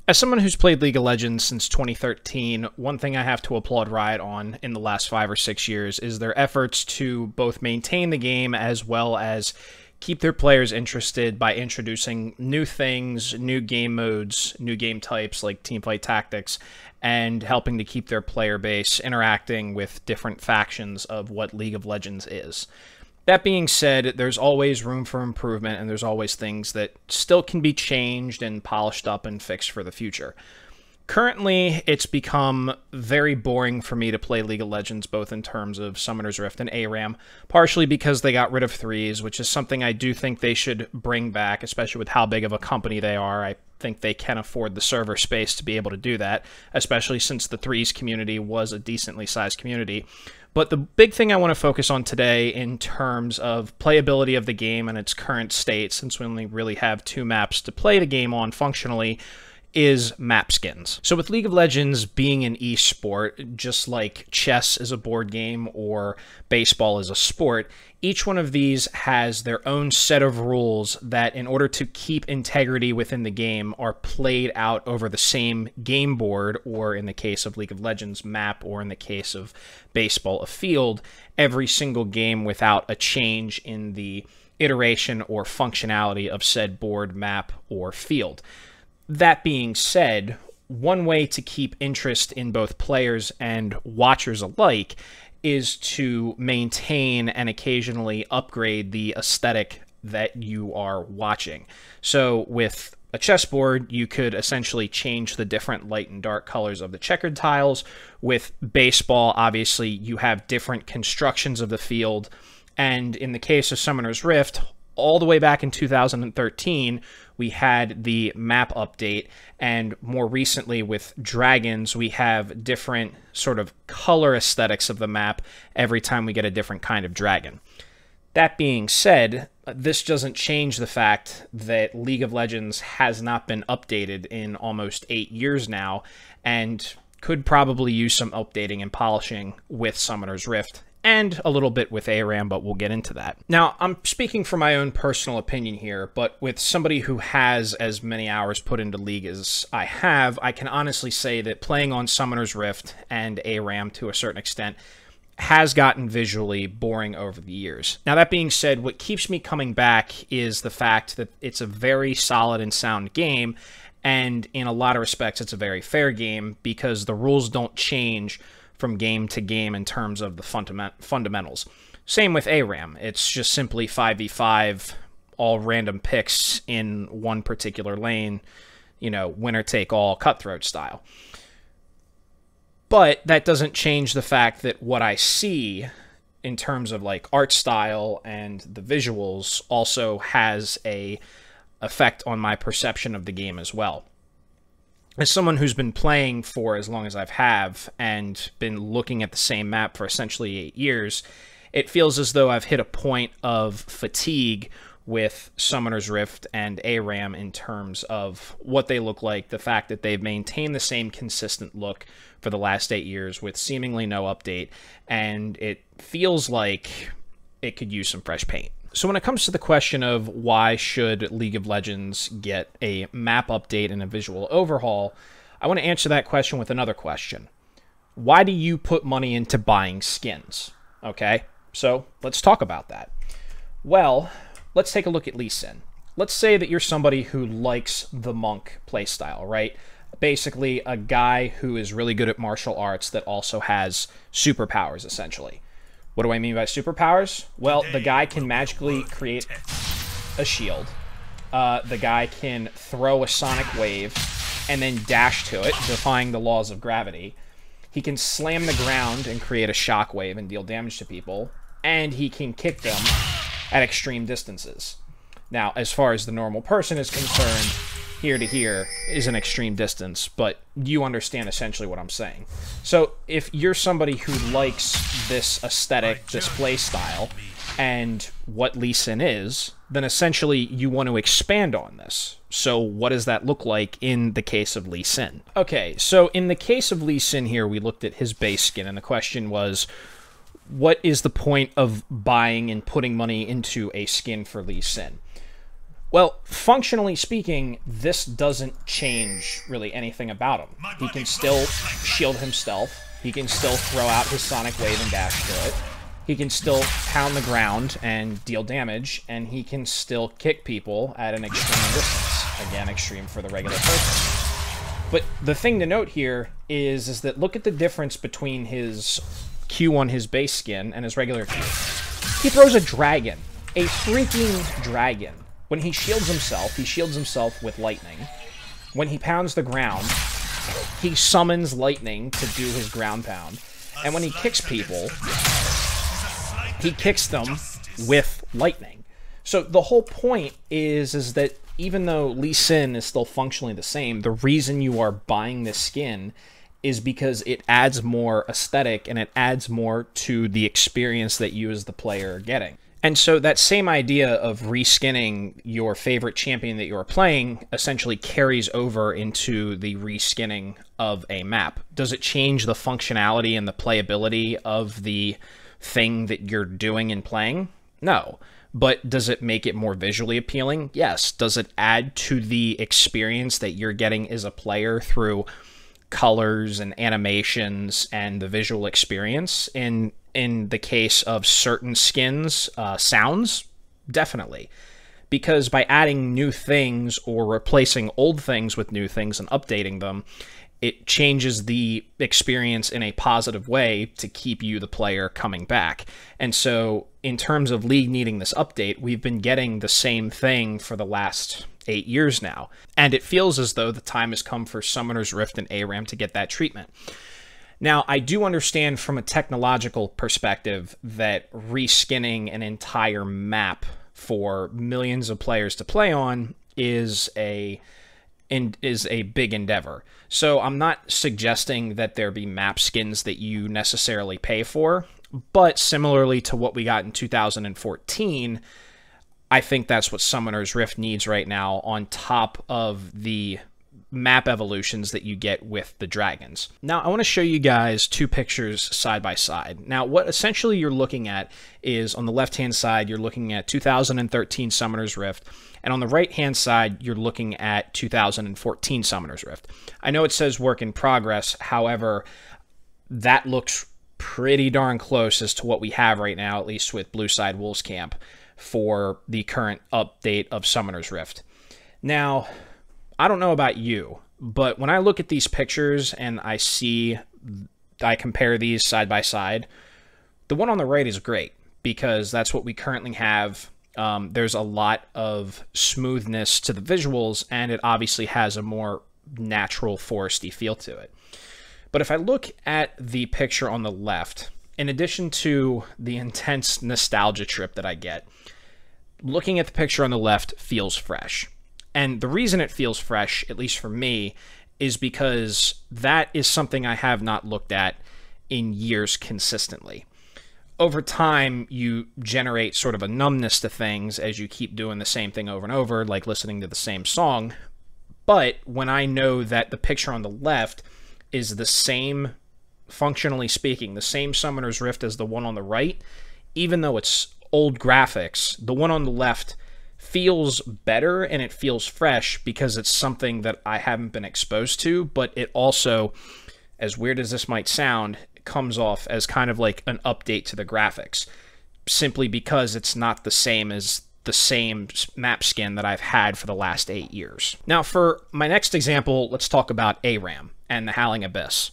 As someone who's played League of Legends since 2013, one thing I have to applaud Riot on in the last 5 or 6 years is their efforts to both maintain the game as well as keep their players interested by introducing new things, new game modes, new game types like teamfight tactics, and helping to keep their player base interacting with different factions of what League of Legends is. That being said, there's always room for improvement, and there's always things that still can be changed and polished up and fixed for the future. Currently, it's become very boring for me to play League of Legends, both in terms of Summoner's Rift and Aram, partially because they got rid of threes, which is something I do think they should bring back, especially with how big of a company they are. I think they can afford the server space to be able to do that, especially since the threes community was a decently sized community. But the big thing I want to focus on today in terms of playability of the game and its current state, since we only really have 2 maps to play the game on functionally, is map skins. So with League of Legends being an esport, just like chess is a board game or baseball is a sport, each one of these has their own set of rules that, in order to keep integrity within the game, are played out over the same game board, or in the case of League of Legends, map, or in the case of baseball, a field, every single game without a change in the iteration or functionality of said board, map, or field. That being said, one way to keep interest in both players and watchers alike is to maintain and occasionally upgrade the aesthetic that you are watching. So with a chessboard, you could essentially change the different light and dark colors of the checkered tiles. With baseball, obviously, you have different constructions of the field. And in the case of Summoner's Rift, all the way back in 2013, we had the map update, and more recently with Dragons, we have different sort of color aesthetics of the map every time we get a different kind of dragon. That being said, this doesn't change the fact that League of Legends has not been updated in almost 8 years now, and could probably use some updating and polishing with Summoner's Rift, and a little bit with Aram, but we'll get into that. Now, I'm speaking from my own personal opinion here, but with somebody who has as many hours put into League as I have, I can honestly say that playing on Summoner's Rift and Aram to a certain extent has gotten visually boring over the years. Now, that being said, what keeps me coming back is the fact that it's a very solid and sound game, and in a lot of respects, it's a very fair game because the rules don't change from game to game in terms of the fundamentals. Same with Aram. It's just simply 5v5, all random picks in one particular lane, you know, winner take all, cutthroat style. But that doesn't change the fact that what I see in terms of like art style and the visuals also has a effect on my perception of the game as well. As someone who's been playing for as long as I have and been looking at the same map for essentially 8 years, it feels as though I've hit a point of fatigue with Summoner's Rift and Aram in terms of what they look like, the fact that they've maintained the same consistent look for the last 8 years with seemingly no update, and it feels like it could use some fresh paint. So when it comes to the question of why should League of Legends get a map update and a visual overhaul, I want to answer that question with another question. Why do you put money into buying skins? Okay, so let's talk about that. Well, let's take a look at Lee Sin. Let's say that you're somebody who likes the monk playstyle, right? Basically, a guy who is really good at martial arts that also has superpowers, essentially. What do I mean by superpowers? Well, the guy can magically create a shield. The guy can throw a sonic wave and then dash to it, defying the laws of gravity. He can slam the ground and create a shockwave and deal damage to people. And he can kick them at extreme distances. Now, as far as the normal person is concerned, here to here is an extreme distance, but you understand essentially what I'm saying. So if you're somebody who likes this aesthetic, this play style, and what Lee Sin is, then essentially you want to expand on this. So what does that look like in the case of Lee Sin? Okay, so in the case of Lee Sin here, we looked at his base skin, and the question was, what is the point of buying and putting money into a skin for Lee Sin? Well, functionally speaking, this doesn't change really anything about him. He can still shield himself. He can still throw out his Sonic Wave and dash through it. He can still pound the ground and deal damage, and he can still kick people at an extreme distance. Again, extreme for the regular person. But the thing to note here is that look at the difference between his Q on his base skin and his regular Q. He throws a dragon. A freaking dragon. When he shields himself with lightning. When he pounds the ground, he summons lightning to do his ground pound. And when he kicks people, he kicks them with lightning. So the whole point is that even though Lee Sin is still functionally the same, the reason you are buying this skin is because it adds more aesthetic and it adds more to the experience that you as the player are getting. And so that same idea of reskinning your favorite champion that you're playing essentially carries over into the reskinning of a map. Does it change the functionality and the playability of the thing that you're doing and playing? No. But does it make it more visually appealing? Yes. Does it add to the experience that you're getting as a player through colors and animations and the visual experience? In the case of certain skins, sounds, definitely. Because by adding new things or replacing old things with new things and updating them, it changes the experience in a positive way to keep you, the player, coming back. And so in terms of League needing this update, we've been getting the same thing for the last 8 years now. And it feels as though the time has come for Summoner's Rift and Aram to get that treatment. Now, I do understand from a technological perspective that reskinning an entire map for millions of players to play on is a big endeavor. So I'm not suggesting that there be map skins that you necessarily pay for, but similarly to what we got in 2014, I think that's what Summoner's Rift needs right now on top of the map evolutions that you get with the dragons. Now, I want to show you guys two pictures side by side. Now, what essentially you're looking at is on the left-hand side, you're looking at 2013 Summoner's Rift, and on the right-hand side, you're looking at 2014 Summoner's Rift. I know it says work in progress, however, that looks pretty darn close as to what we have right now, at least with Blue Side Wolves Camp, for the current update of Summoner's Rift. Now, I don't know about you, but when I look at these pictures and I compare these side by side, the one on the right is great because that's what we currently have. There's a lot of smoothness to the visuals, and it obviously has a more natural foresty feel to it. But if I look at the picture on the left, in addition to the intense nostalgia trip that I get, looking at the picture on the left feels fresh. And the reason it feels fresh, at least for me, is because that is something I have not looked at in years consistently. Over time, you generate sort of a numbness to things as you keep doing the same thing over and over, like listening to the same song. But when I know that the picture on the left is the same, functionally speaking, the same Summoner's Rift as the one on the right, even though it's old graphics, the one on the left feels better and it feels fresh because it's something that I haven't been exposed to, but it also, as weird as this might sound, comes off as kind of like an update to the graphics, simply because it's not the same as the same map skin that I've had for the last 8 years. Now, for my next example, let's talk about Aram and the Howling Abyss.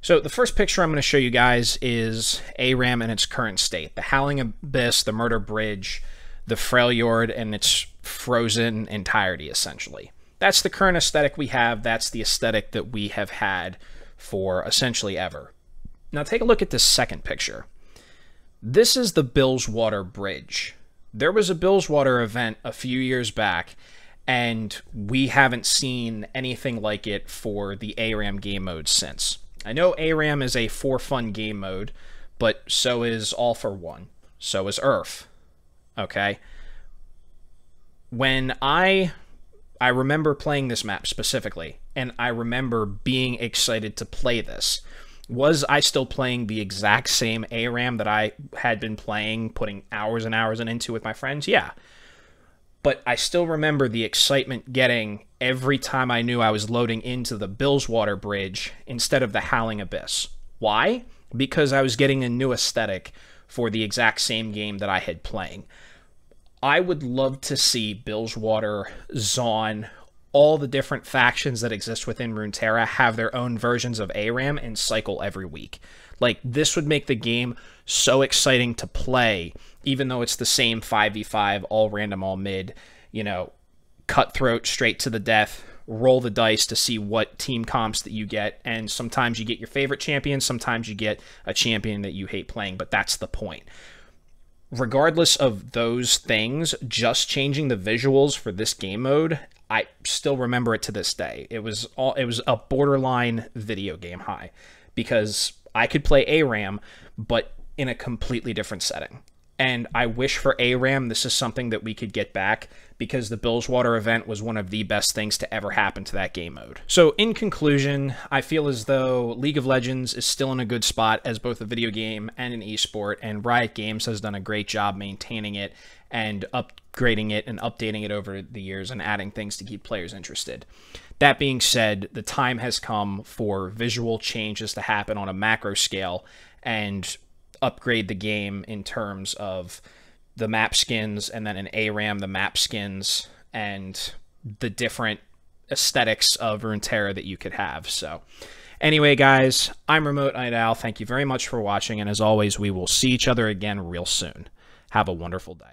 So the first picture I'm going to show you guys is Aram in its current state. The Howling Abyss, the Murder Bridge, the Freljord, and its frozen entirety, essentially. That's the current aesthetic we have. That's the aesthetic that we have had for essentially ever. Now take a look at this second picture. This is the Billswater Bridge. There was a Billswater event a few years back, and we haven't seen anything like it for the Aram game mode since. I know Aram is a for fun game mode, but so is All for One. So is Earth. Okay? When I remember playing this map specifically, and I remember being excited to play this. Was I still playing the exact same Aram that I had been playing, putting hours and hours into with my friends? Yeah. but I still remember the excitement getting every time I knew I was loading into the Billswater Bridge instead of the Howling Abyss. Why? Because I was getting a new aesthetic for the exact same game that I had playing. I would love to see Billswater, Zaun, all the different factions that exist within Runeterra have their own versions of Aram and cycle every week. Like, this would make the game so exciting to play, even though it's the same 5v5, all random, all mid, you know, cutthroat, straight to the death, roll the dice to see what team comps that you get, and sometimes you get your favorite champion, sometimes you get a champion that you hate playing, but that's the point. Regardless of those things, just changing the visuals for this game mode, I still remember it to this day. It was a borderline video game high, because I could play ARAM, but in a completely different setting. And I wish for ARAM this is something that we could get back, because the Billswater event was one of the best things to ever happen to that game mode. So in conclusion, I feel as though League of Legends is still in a good spot as both a video game and an esport, and Riot Games has done a great job maintaining it and upgrading it and updating it over the years and adding things to keep players interested. That being said, the time has come for visual changes to happen on a macro scale and upgrade the game in terms of the map skins, and then in ARAM, the map skins, and the different aesthetics of Runeterra that you could have. So anyway, guys, I'm Remote Night Owl. Thank you very much for watching, and as always, we will see each other again real soon. Have a wonderful day.